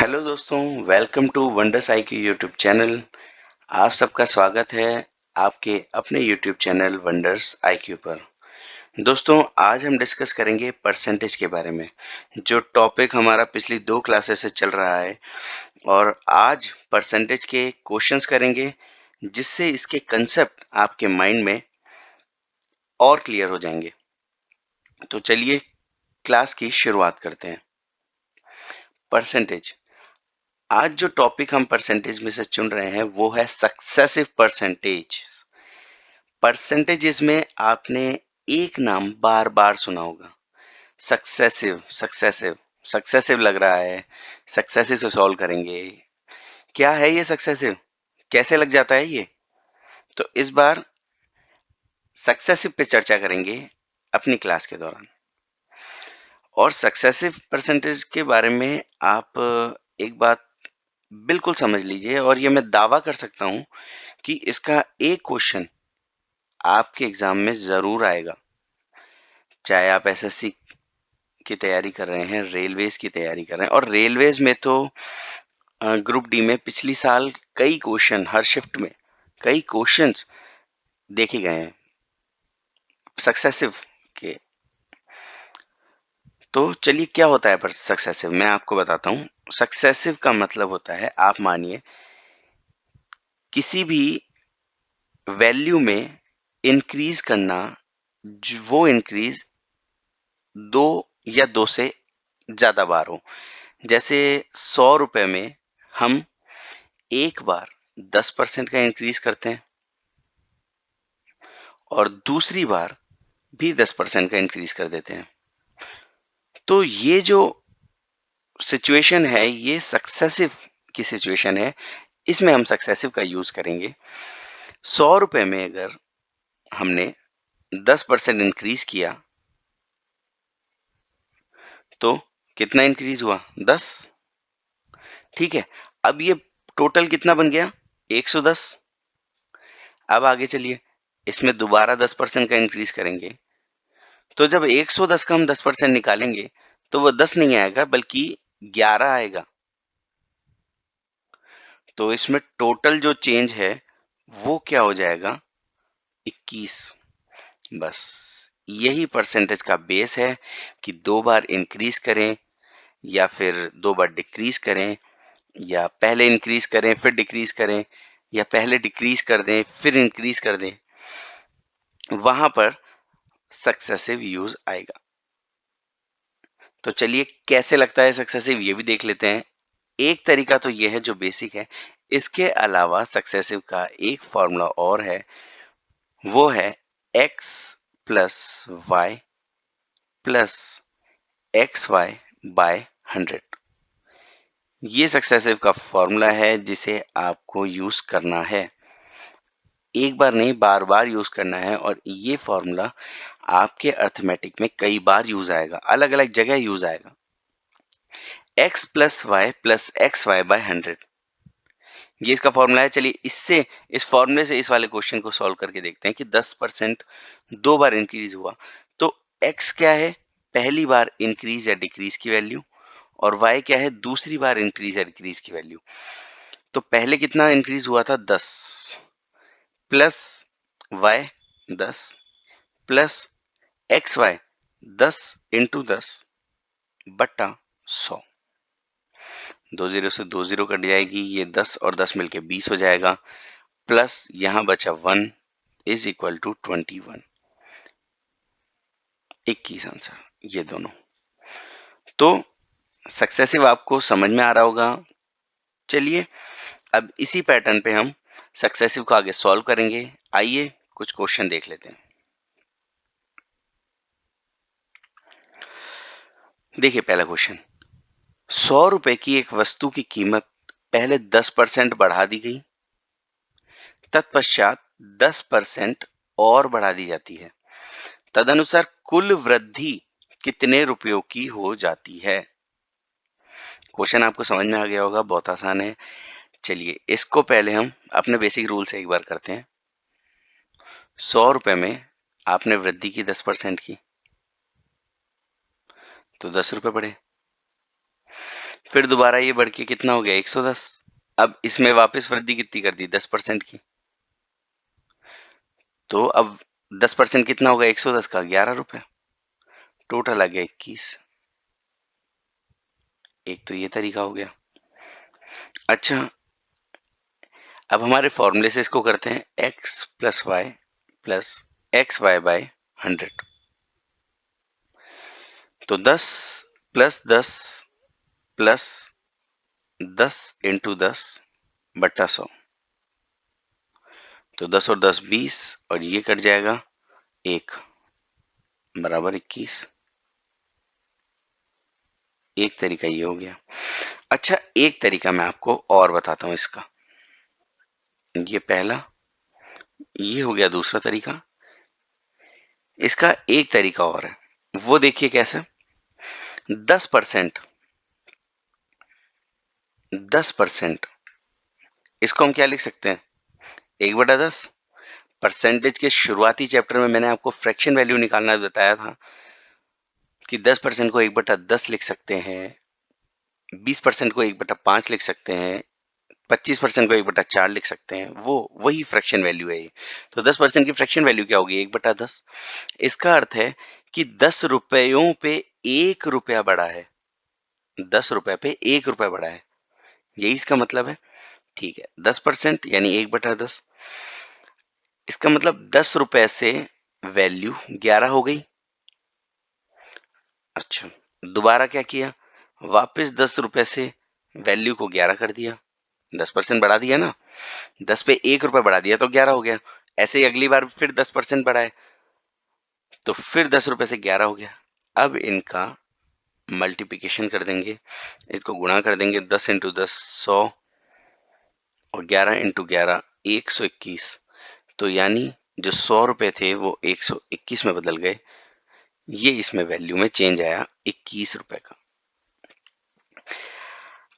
Hello दोस्तों, welcome to wonders IQ YouTube channel. आप सबका स्वागत है आपके अपने यूट्यूब चैनल वंडर्स आईक्यू पर। दोस्तों, आज हम डिस्कस करेंगे परसेंटेज के बारे में, जो टॉपिक हमारा पिछली 2 क्लासेस से चल रहा है। और आज परसेंटेज के क्वेश्चंस करेंगे, जिससे इसके कंसेप्ट आपके माइंड में और क्लियर हो जाएंगे। तो चलिए क्लास की शुरुआत करते हैं। परसेंटेज। आज जो टॉपिक हम परसेंटेज में से चुन रहे हैं वो है सक्सेसिव परसेंटेज। परसेंटेजेस में आपने एक नाम बार बार सुना होगा, सक्सेसिव। सक्सेसिव सक्सेसिव लग रहा है, सक्सेसिव से सॉल्व करेंगे। क्या है ये सक्सेसिव, कैसे लग जाता है ये? तो इस बार सक्सेसिव पे चर्चा करेंगे अपनी क्लास के दौरान। और सक्सेसिव परसेंटेज के बारे में आप एक बात बिल्कुल समझ लीजिए, और ये मैं दावा कर सकता हूं कि इसका एक क्वेश्चन आपके एग्जाम में जरूर आएगा। चाहे आप एसएससी की तैयारी कर रहे हैं, रेलवेज की तैयारी कर रहे हैं, और रेलवेज में तो ग्रुप डी में पिछली साल कई क्वेश्चन, हर शिफ्ट में कई क्वेश्चंस देखे गए हैं सक्सेसिव के। तो चलिए, क्या होता है पर सक्सेसिव, मैं आपको बताता हूँ। सक्सेसिव का मतलब होता है, आप मानिए किसी भी वैल्यू में इंक्रीज करना, वो इंक्रीज 2 या 2 से ज्यादा बार हो। जैसे 100 रुपए में हम एक बार 10% का इंक्रीज करते हैं, और दूसरी बार भी 10% का इंक्रीज कर देते हैं। तो ये जो सिचुएशन है, ये सक्सेसिव की सिचुएशन है। इसमें हम सक्सेसिव का यूज करेंगे। 100 रुपए में अगर हमने 10% इंक्रीज किया, तो कितना इंक्रीज हुआ? 10। ठीक है, अब ये टोटल कितना बन गया? 110। अब आगे चलिए, इसमें दोबारा 10% का इंक्रीज करेंगे, तो जब 110 का हम 10% निकालेंगे, तो वो 10 नहीं आएगा बल्कि 11 आएगा। तो इसमें टोटल जो चेंज है वो क्या हो जाएगा? 21। बस यही परसेंटेज का बेस है कि 2 बार इंक्रीज करें या फिर 2 बार डिक्रीज करें, या पहले इंक्रीज करें फिर डिक्रीज करें, या पहले डिक्रीज कर दें फिर इंक्रीज कर दें, वहां पर सक्सेसिव यूज आएगा। तो चलिए, कैसे लगता है सक्सेसिव, ये भी देख लेते हैं। एक तरीका तो यह है जो बेसिक है। इसके अलावा सक्सेसिव का एक फॉर्मूला और है, वो है x plus y plus x y by 100। ये सक्सेसिव का फॉर्मूला है जिसे आपको यूज करना है, एक बार नहीं बार बार यूज करना है। और ये फॉर्मूला आपके अर्थमेटिक में कई बार यूज आएगा, अलग अलग जगह यूज आएगा। x plus x y by 100, ये इसका फॉर्मूला है। चलिए, इससे, इस फॉर्मूले से इस वाले क्वेश्चन को सॉल्व करके देखते हैं कि 10% 2 बार इंक्रीज हुआ, तो x क्या है? पहली बार इंक्रीज या डिक्रीज की वैल्यू, और y क्या है? दूसरी बार इंक्रीज या डिक्रीज की वैल्यू। तो पहले कितना इंक्रीज हुआ था? 10 plus y 10 plus x y 10 into 10 बट्टा 100। 2 जीरो से 2 जीरो कट जाएगी, ये 10 और 10 मिलके 20 हो जाएगा, प्लस यहां बचा 1 इज इक्वल टू 21। 21 आंसर ये दोनों। तो सक्सेसिव आपको समझ में आ रहा होगा। चलिए, अब इसी पैटर्न पे हम सक्सेसिव को आगे सॉल्व करेंगे। आइए कुछ क्वेश्चन देख लेते हैं। देखिए, पहला क्वेश्चन, 100 रुपए की एक वस्तु की कीमत पहले 10% बढ़ा दी गई, तत्पश्चात 10% और बढ़ा दी जाती है, तदनुसार कुल वृद्धि कितने रुपयों की हो जाती है? क्वेश्चन आपको समझ में आ गया होगा, बहुत आसान है। चलिए, इसको पहले हम अपने बेसिक रूल से एक बार करते हैं। 100 रुपए में आपने वृद्धि की 10% की, तो 10 रुपए बढ़े। फिर दोबारा ये बढ़ के कितना हो गया 110। अब इसमें वापस वृद्धि कितनी कर दी 10% की, तो अब 10% कितना होगा 110 का 11 रुपए, टोटल आ गया 21। एक तो ये तरीका हो गया। अच्छा, अब हमारे फॉर्मूले से इसको करते हैं x plus y plus x y by 100। तो 10 प्लस 10 प्लस 10 इंटू 10 बट्टा 100, तो 10 और 10 20 और ये कट जाएगा 1 बराबर 21। एक तरीका ये हो गया। अच्छा, एक तरीका मैं आपको और बताता हूं इसका। ये पहला, ये हो गया दूसरा तरीका। इसका एक तरीका और है, वो देखिए कैसे। 10%, 10% इसको हम क्या लिख सकते हैं 1/10। परसेंटेज के शुरुआती चैप्टर में मैंने आपको फ्रैक्शन वैल्यू निकालना बताया था कि 10% को 1/10 लिख सकते हैं, 20% को 1/5 लिख सकते हैं, 25% को 1/4 लिख सकते हैं। वो वही फ्रैक्शन वैल्यू है ये। तो 10% की फ्रैक्शन वैल्यू क्या होगी 1/10। इसका अर्थ है कि 10 रुपयों पे 1 रुपया बढ़ा है, 10 रुपए पे 1 रुपया बढ़ा है, यही इसका मतलब है। ठीक है, 10% यानी 1/10। इसका मतलब 10 रुपए से वैल्यू 11 हो गई। अच्छा, दोबारा क्या किया, वापस 10 रुपए से वैल्यू को 11 कर दिया, 10% बढ़ा दिया ना, 10 पे 1 रुपया बढ़ा दिया तो 11 हो गया। ऐसे ही अगली बार फिर 10% बढ़ाए तो फिर 10 रुपए से 11 हो गया। अब इनका मल्टीप्लिकेशन कर देंगे, इसको गुणा कर देंगे, 10 इंटू 10 100 और 11 इंटू 11 121। तो यानी जो 100 रुपए थे वो 121 में बदल गए। ये इसमें वैल्यू में चेंज आया 21 रुपए का।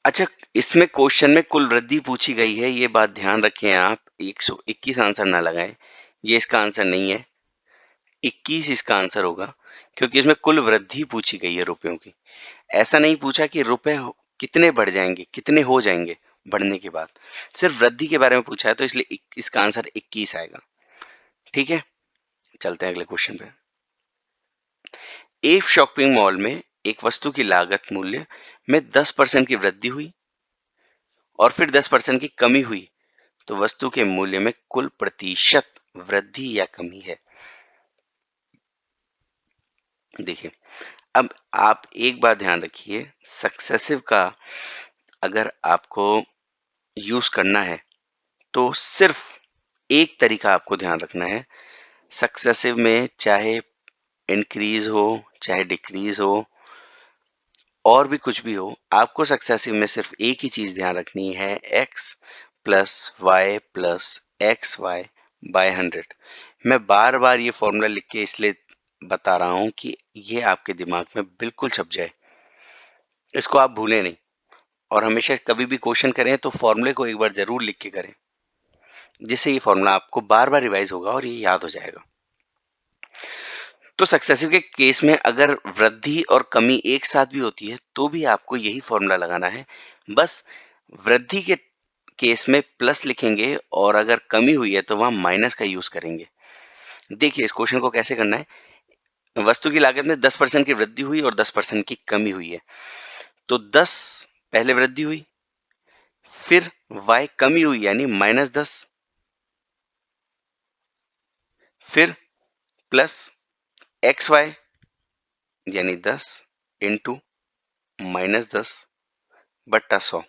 अच्छा, इसमें क्वेश्चन में कुल वृद्धि पूछी गई है, ये बात ध्यान रखें आप। 121 आंसर ना लगाएं, ये इसका आंसर नहीं है, 21 इसका आंसर होगा, क्योंकि इसमें कुल वृद्धि पूछी गई है रुपयों की। ऐसा नहीं पूछा कि रुपए कितने बढ़ जाएंगे, कितने हो जाएंगे बढ़ने के बाद, सिर्फ वृद्धि के बारे में पूछा है, तो इसलिए इसका आंसर 21 आएगा। ठीक है, चलते हैं अगले क्वेश्चन पे। एक शॉपिंग मॉल में एक वस्तु की लागत मूल्य में 10% की वृद्धि हुई और फिर 10% की कमी हुई, तो वस्तु के मूल्य में कुल प्रतिशत वृद्धि या कमी है। देखिए, अब आप एक बात ध्यान रखिए, सक्सेसिव का अगर आपको यूज करना है तो सिर्फ एक तरीका आपको ध्यान रखना है। सक्सेसिव में चाहे इंक्रीज हो चाहे डिक्रीज हो और भी कुछ भी हो, आपको सक्सेसिव में सिर्फ एक ही चीज ध्यान रखनी है, x plus y plus x y by 100। मैं बार बार ये फॉर्मूला लिख के इसलिए बता रहा हूं कि ये आपके दिमाग में बिल्कुल छप जाए, इसको आप भूलें नहीं। और हमेशा कभी भी क्वेश्चन करें तो फॉर्मूले को एक बार जरूर लिख के करें, जिससे ये फॉर्मूला आपको बार बार रिवाइज होगा और ये याद हो जाएगा। तो सक्सेसिव के केस में अगर वृद्धि और कमी एक साथ भी होती है तो भी आपको यही फॉर्मूला लगाना है। बस वृद्धि के केस में प्लस लिखेंगे और अगर कमी हुई है तो वहां माइनस का यूज करेंगे। देखिए इस क्वेश्चन को कैसे करना है। वस्तु की लागत में 10% की वृद्धि हुई और 10% की कमी हुई है, तो 10 पहले वृद्धि हुई, फिर y कमी हुई यानी -10, फिर प्लस एक्स वाई यानी 10 इंटू -10 बट्टा 100।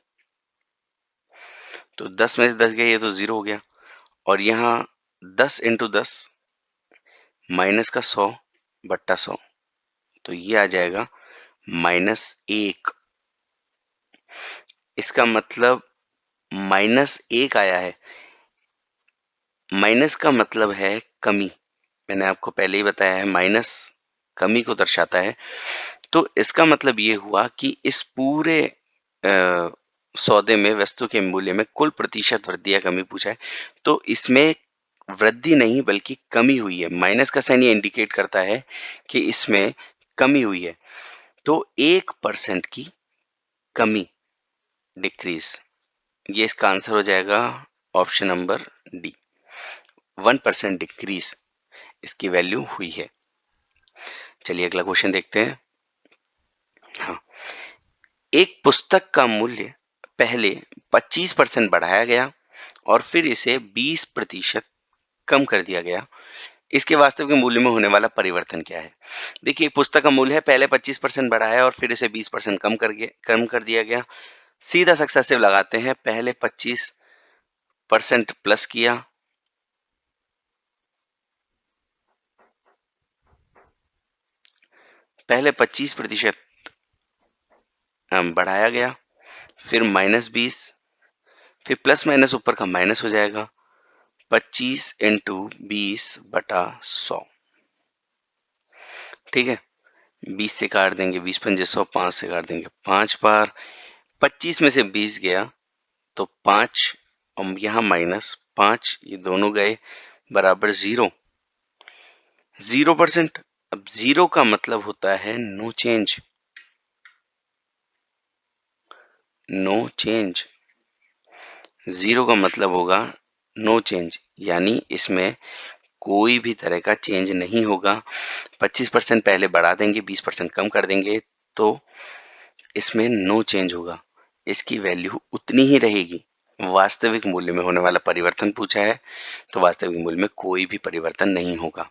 तो 10 में से 10 गया, ये तो 0 हो गया, और यहाँ 10 इंटू 10 माइनस का 100 बट्टा 100, तो ये आ जाएगा -1। इसका मतलब -1 आया है। माइनस का मतलब है कमी, मैंने आपको पहले ही बताया है, माइनस कमी को दर्शाता है। तो इसका मतलब ये हुआ कि इस पूरे सौदे में वस्तु के मूल्य में कुल प्रतिशत वृद्धि या कमी पूछा है, तो इसमें वृद्धि नहीं बल्कि कमी हुई है। माइनस का साइन ये इंडिकेट करता है कि इसमें कमी हुई है। तो 1% की कमी डिक्रीज, ये इसका आंसर हो जाएगा ऑप्शन नंबर डी, 1% डिक्रीज इसकी वैल्यू हुई है। चलिए अगला क्वेश्चन देखते हैं। हाँ, एक पुस्तक का मूल्य पहले 25% बढ़ाया गया और फिर इसे 20% कम कर दिया गया, इसके वास्तविक मूल्य में होने वाला परिवर्तन क्या है? देखिए, पुस्तक का मूल्य है, पहले 25% बढ़ाया और फिर इसे 20% कम कर दिया गया। सीधा सक्सेसिव लगाते हैं, पहले 25% प्लस किया, पहले 25% बढ़ाया गया, फिर -20, फिर प्लस माइनस ऊपर का माइनस हो जाएगा, 25 इंटू 20/100। ठीक है, 20 से काट देंगे, 20 पंजे 100, 5 से काट देंगे 5 बार, 25 में से 20 गया तो 5 और यहाँ -5, ये दोनों गए बराबर 0, 0%। अब 0 का मतलब होता है नो चेंज, नो चेंज। 0 का मतलब होगा नो चेंज, यानी इसमें कोई भी तरह का चेंज नहीं होगा। 25% पहले बढ़ा देंगे, 20% कम कर देंगे तो इसमें नो चेंज होगा, इसकी वैल्यू उतनी ही रहेगी। वास्तविक मूल्य में होने वाला परिवर्तन पूछा है, तो वास्तविक मूल्य में कोई भी परिवर्तन नहीं होगा।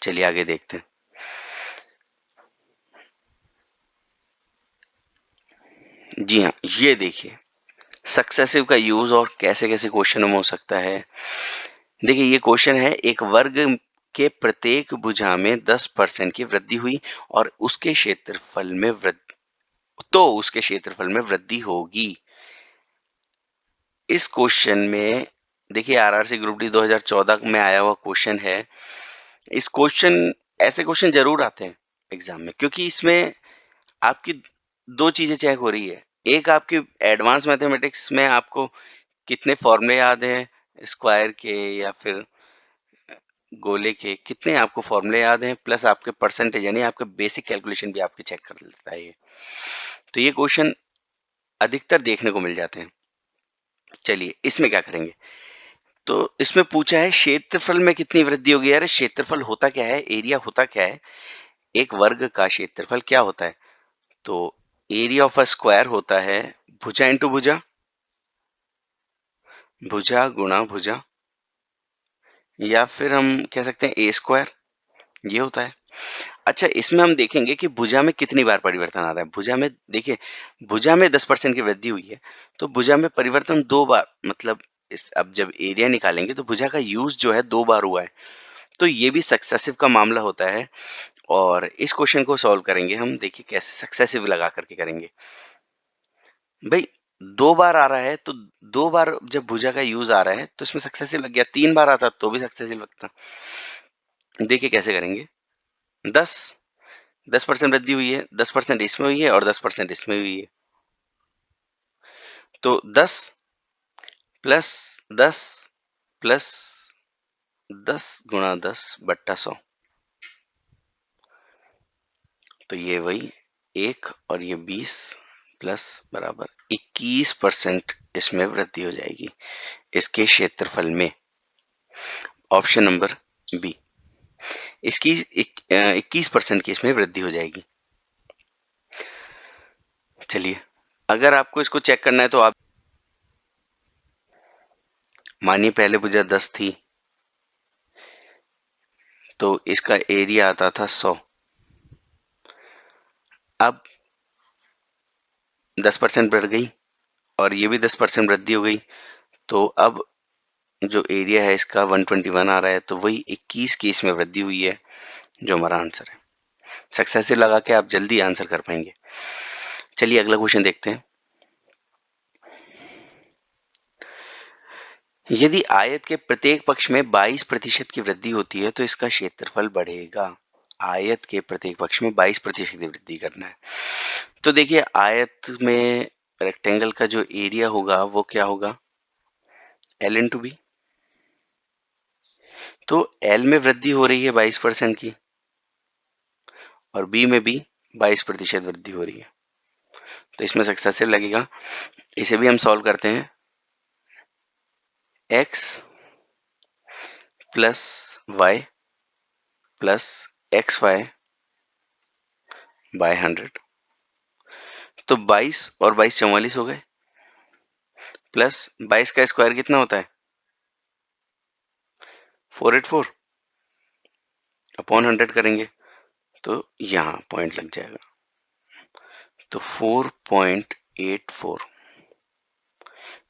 चलिए आगे देखते हैं। जी हाँ, ये देखिए सक्सेसिव का यूज और कैसे कैसे क्वेश्चनों में हो सकता है। देखिए ये क्वेश्चन है, एक वर्ग के प्रत्येक भुजा में 10% की वृद्धि हुई और उसके क्षेत्रफल में वृद्धि होगी। इस क्वेश्चन में देखिए आरआरसी ग्रुप डी 2014 में आया हुआ क्वेश्चन है। ऐसे क्वेश्चन जरूर आते हैं एग्जाम में, क्योंकि इसमें आपकी दो चीजें चेक हो रही है। एक, आपकी एडवांस मैथमेटिक्स में आपको कितने फॉर्मूले याद हैं, स्क्वायर के या फिर गोले के, कितने आपको फॉर्मूले याद हैं, प्लस आपके परसेंटेज यानी आपके बेसिक कैलकुलेशन भी आपके चेक कर लेता है ये। तो ये क्वेश्चन अधिकतर देखने को मिल जाते हैं। चलिए इसमें क्या करेंगे, तो इसमें पूछा है क्षेत्रफल में कितनी वृद्धि होगी। अरे क्षेत्रफल होता क्या है, एरिया होता क्या है, एक वर्ग का क्षेत्रफल क्या होता है, तो एरिया ऑफ अ स्क्वायर होता है भुजा इंटू भुजा, भुजा गुणा भुजा, या फिर हम कह सकते हैं ए स्क्वायर, ये होता है। अच्छा, इसमें हम देखेंगे कि भुजा में कितनी बार परिवर्तन आ रहा है। भुजा में देखिए, भुजा में 10% की वृद्धि हुई है, तो भुजा में परिवर्तन 2 बार, मतलब अब जब एरिया निकालेंगे तो भुजा का यूज जो है 2 बार हुआ है, तो ये भी सक्सेसिव का मामला होता है। और इस क्वेश्चन को सॉल्व करेंगे हम, देखिए कैसे सक्सेसिव लगा करके करेंगे। भाई 2 बार आ रहा है, तो 2 बार जब भुजा का यूज आ रहा है तो इसमें सक्सेसिव लग गया, 3 बार आता तो भी सक्सेसिव लगता। देखिए कैसे करेंगे, 10 10% वृद्धि हुई है, 10% इसमें हुई है और 10% इसमें हुई है, तो 10 प्लस 10 प्लस 10 × 10/100, तो ये वही 1 और ये 20 प्लस बराबर 21% इसमें वृद्धि हो जाएगी इसके क्षेत्रफल में, ऑप्शन नंबर बी। इसकी 21% की इसमें वृद्धि हो जाएगी। चलिए अगर आपको इसको चेक करना है तो आप मानिए पहले भुजा 10 थी, तो इसका एरिया आता था 100। अब 10% बढ़ गई और ये भी 10% वृद्धि हो गई, तो अब जो एरिया है इसका 121 आ रहा है, तो वही 21 की इसमें वृद्धि हुई है, जो हमारा आंसर है। सक्सेसिव लगा के आप जल्दी आंसर कर पाएंगे। चलिए अगला क्वेश्चन देखते हैं। यदि आयत के प्रत्येक पक्ष में 22% की वृद्धि होती है तो इसका क्षेत्रफल बढ़ेगा। आयत के प्रत्येक पक्ष में 22% की वृद्धि करना है, तो देखिए आयत में रेक्टेंगल का जो एरिया होगा वो क्या होगा, एल इंटू बी। तो एल में वृद्धि हो रही है 22% की और बी में भी 22% वृद्धि हो रही है, तो इसमें सक्सेसिव लगेगा। इसे भी हम सॉल्व करते हैं। x plus y plus x y by 100, तो 22 और 22 44 हो गए, प्लस 22 का स्क्वायर कितना होता है 484 अपॉन 100 करेंगे तो यहाँ पॉइंट लग जाएगा, तो 4.84,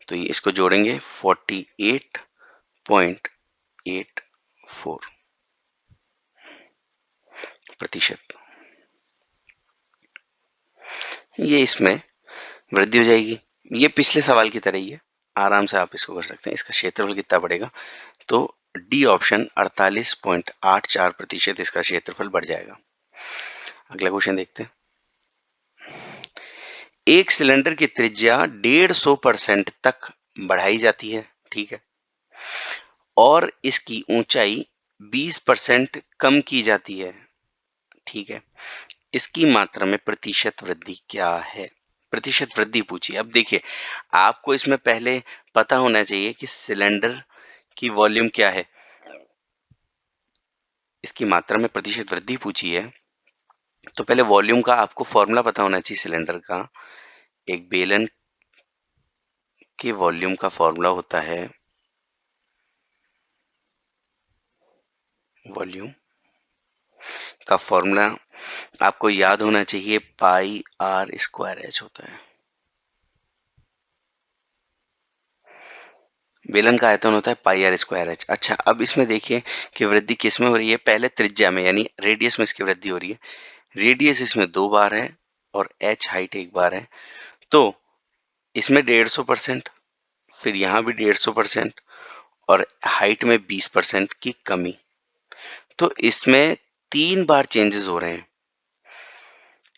तो ये इसको जोड़ेंगे 48.84 प्रतिशत। ये इसमें वृद्धि हो जाएगी। ये पिछले सवाल की तरह ही है, आराम से आप इसको कर सकते हैं। इसका क्षेत्रफल कितना बढ़ेगा, तो डी ऑप्शन 48.84% इसका क्षेत्रफल बढ़ जाएगा। अगला क्वेश्चन देखते हैं। एक सिलेंडर की त्रिज्या 150% तक बढ़ाई जाती है, ठीक है, और इसकी ऊंचाई 20% कम की जाती है, ठीक है। इसकी मात्रा में प्रतिशत वृद्धि क्या है? प्रतिशत वृद्धि पूछी। अब देखिए, आपको इसमें पहले पता होना चाहिए कि सिलेंडर की वॉल्यूम क्या है। इसकी मात्रा में प्रतिशत वृद्धि पूछी है, तो पहले वॉल्यूम का आपको फॉर्मूला पता होना चाहिए सिलेंडर का। एक बेलन के वॉल्यूम का फॉर्मूला होता है, वॉल्यूम का फॉर्मूला आपको याद होना चाहिए, पाई आर स्क्वायर एच होता है। बेलन का आयतन होता है पाई आर स्क्वायर एच। अच्छा, अब इसमें देखिए कि वृद्धि किस में हो रही है। पहले त्रिज्या में यानी रेडियस में इसकी वृद्धि हो रही है। रेडियस इसमें 2 बार है और एच हाइट 1 बार है, तो इसमें 150%, फिर यहाँ भी 150% और हाइट में 20% की कमी। तो इसमें 3 बार चेंजेस हो रहे हैं,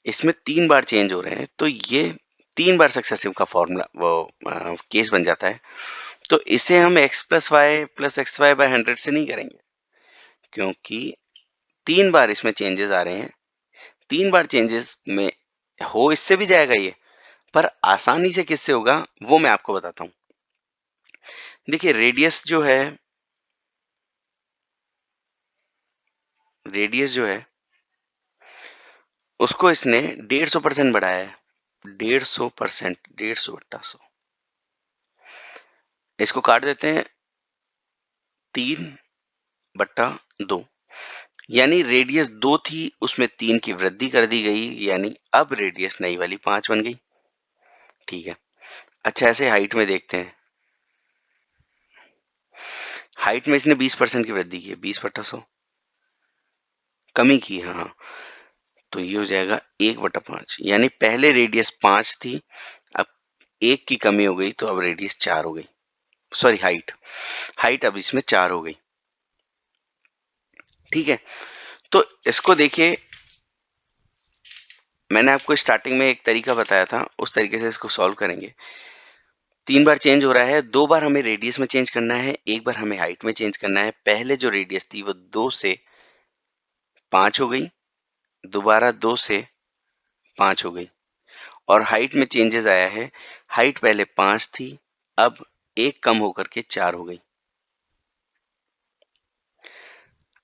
इसमें 3 बार चेंज हो रहे हैं, तो ये 3 बार सक्सेसिव का फॉर्मूला वो केस बन जाता है। तो इसे हम x plus x y by 100 से नहीं करेंगे, क्योंकि 3 बार इसमें चेंजेस आ रहे हैं। 3 बार चेंजेस में हो इससे भी जाएगा ये, पर आसानी से किससे होगा वो मैं आपको बताता हूँ। देखिए रेडियस जो है उसको इसने 150% बढ़ाया है। 150%, 150/100, इसको काट देते हैं 3/2, यानी रेडियस 2 थी उसमें 3 की वृद्धि कर दी गई, यानी अब रेडियस नई वाली 5 बन गई, ठीक है। अच्छा, ऐसे हाइट में देखते हैं। हाइट में इसने 20% की वृद्धि की है, 20/100 कमी की, हाँ, तो ये हो जाएगा 1/5, यानी पहले रेडियस 5 थी, अब 1 की कमी हो गई, तो अब रेडियस 4 हो गई। सॉरी, हाइट अब इसमें 4 हो गई, ठीक है। तो इसको देखिए, मैंने आपको स्टार्टिंग में एक तरीका बताया था, उस तरीके से इसको सॉल्व करेंगे। 3 बार चेंज हो रहा है, 2 बार हमें रेडियस में चेंज करना है, 1 बार हमें हाइट में चेंज करना है। पहले जो रेडियस थी वो 2 से 5 हो गई, दोबारा 2 से 5 हो गई, और हाइट में चेंजेस आया है। हाइट पहले 5 थी, अब 1 कम होकर के 4 हो गई।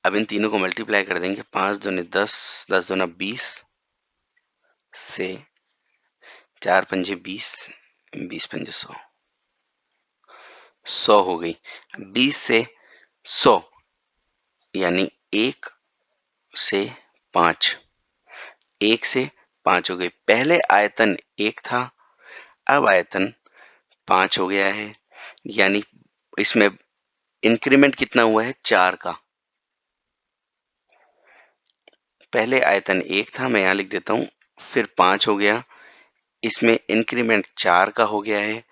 अब इन तीनों को मल्टीप्लाई कर देंगे, 5 दूनी 10, 10 दूना 20 से 4 पंजे 20, 20 पंजे 100, 100 हो गई। 20 से 100 यानी 1 से 5, 1 से 5 हो गई। पहले आयतन 1 था, अब आयतन 5 हो गया है, यानी इसमें इंक्रीमेंट कितना हुआ है 4 का। पहले आयतन 1 था, मैं यहाँ लिख देता हूँ, फिर 5 हो गया, इसमें इंक्रीमेंट 4 का हो गया है।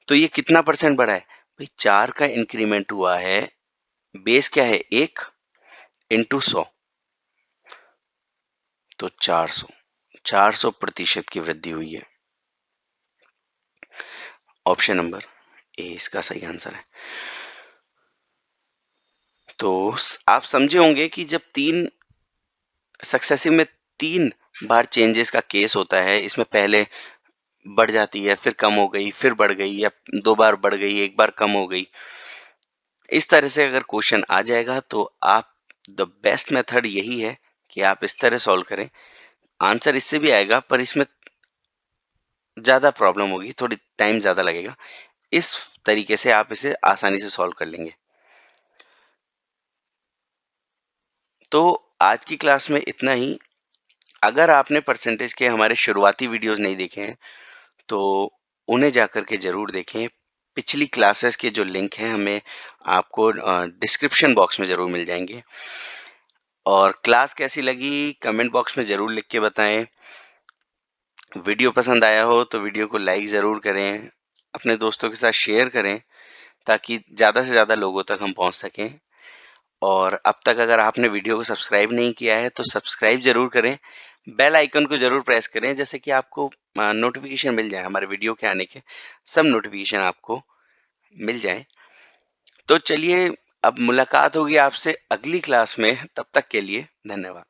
तो ये कितना परसेंट बढ़ा है भाई, 4 का इंक्रीमेंट हुआ है। बेस क्या है 1 इंटू 100, तो 400% की वृद्धि हुई है। ऑप्शन नंबर ए इसका सही आंसर है। तो आप समझे होंगे कि जब 3 सक्सेसिव में 3 बार चेंजेस का केस होता है, इसमें पहले बढ़ जाती है, फिर कम हो गई, फिर बढ़ गई या 2 बार बढ़ गई, 1 बार कम हो गई। इस तरह से अगर क्वेश्चन आ जाएगा तो आप द बेस्ट मेथड यही है कि आप इस तरह सॉल्व करें। आंसर इससे भी आएगा पर इसमें ज़्यादा प्रॉब्लम होगी, थोड़ी टाइम ज़्यादा लगेगा। इस तरीके से आप इसे आसानी से सॉल्व कर लेंगे। तो आज की क्लास में इतना ही। अगर आपने परसेंटेज के हमारे शुरुआती वीडियोस नहीं देखे हैं तो उन्हें जाकर के ज़रूर देखें। पिछली क्लासेस के जो लिंक हैं हमें आपको डिस्क्रिप्शन बॉक्स में ज़रूर मिल जाएंगे। और क्लास कैसी लगी कमेंट बॉक्स में ज़रूर लिख के बताएं। वीडियो पसंद आया हो तो वीडियो को लाइक ज़रूर करें, अपने दोस्तों के साथ शेयर करें ताकि ज़्यादा से ज़्यादा लोगों तक हम पहुंच सकें। और अब तक अगर आपने वीडियो को सब्सक्राइब नहीं किया है तो सब्सक्राइब ज़रूर करें, बेल आइकन को ज़रूर प्रेस करें जैसे कि आपको नोटिफिकेशन मिल जाए, हमारे वीडियो के आने के सब नोटिफिकेशन आपको मिल जाए। तो चलिए अब मुलाकात होगी आपसे अगली क्लास में, तब तक के लिए धन्यवाद।